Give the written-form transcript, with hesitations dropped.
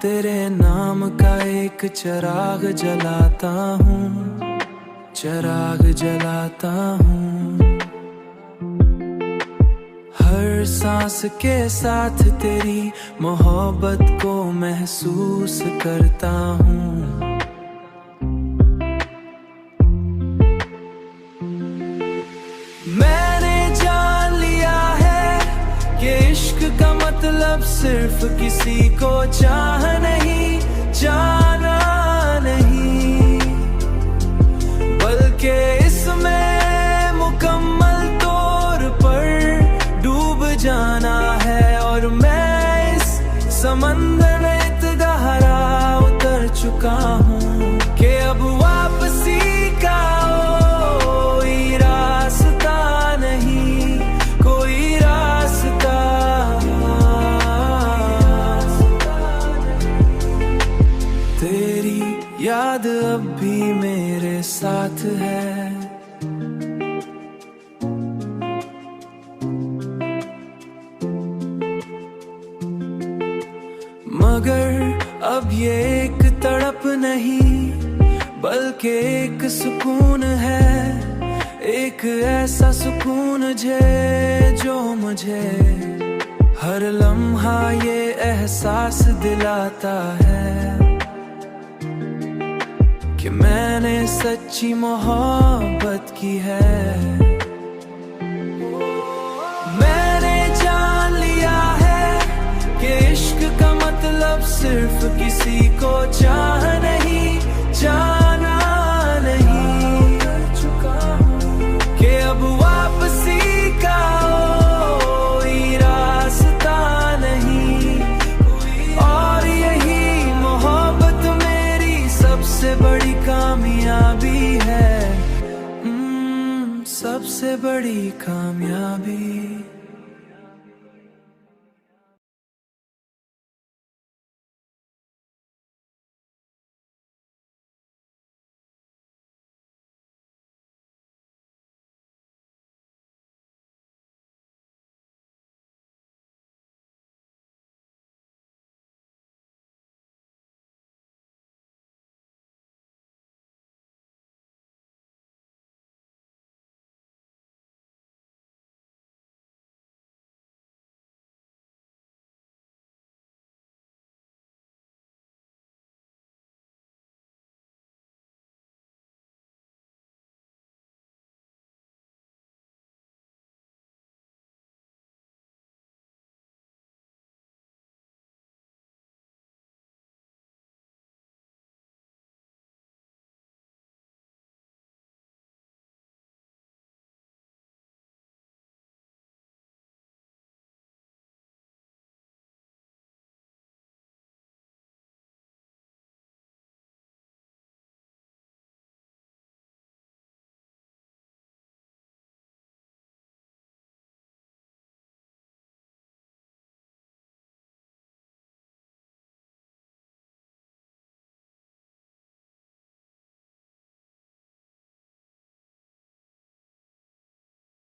तेरे नाम का एक चिराग जलाता हूँ, चिराग जलाता हूँ। हर सांस के साथ तेरी मोहब्बत को महसूस करता हूँ। मैंने जान लिया है कि इश्क का मतलब सिर्फ किसी को चाह नहीं, जाना नहीं, बल्कि इसमें मुकम्मल तौर पर डूब जाना है। और मैं इस समंदर में इतना गहरा उतर चुका हूँ कि अब वापसी का कोई रास्ता नहीं, कोई रास्ता। तेरी याद अब भी मेरे साथ है, मगर अब ये एक तड़प नहीं बल्कि एक सुकून है, एक ऐसा सुकून जो मुझे हर लम्हा ये एहसास दिलाता है कि मैंने सच्ची मोहब्बत की है। मैंने जान लिया है कि इश्क का मतलब सिर्फ किसी को चाह नहीं, जाना नहीं, कि अब वापसी का कोई रास्ता नहीं। और यही मोहब्बत मेरी सबसे बड़ी कामयाबी है, सबसे बड़ी कामयाबी।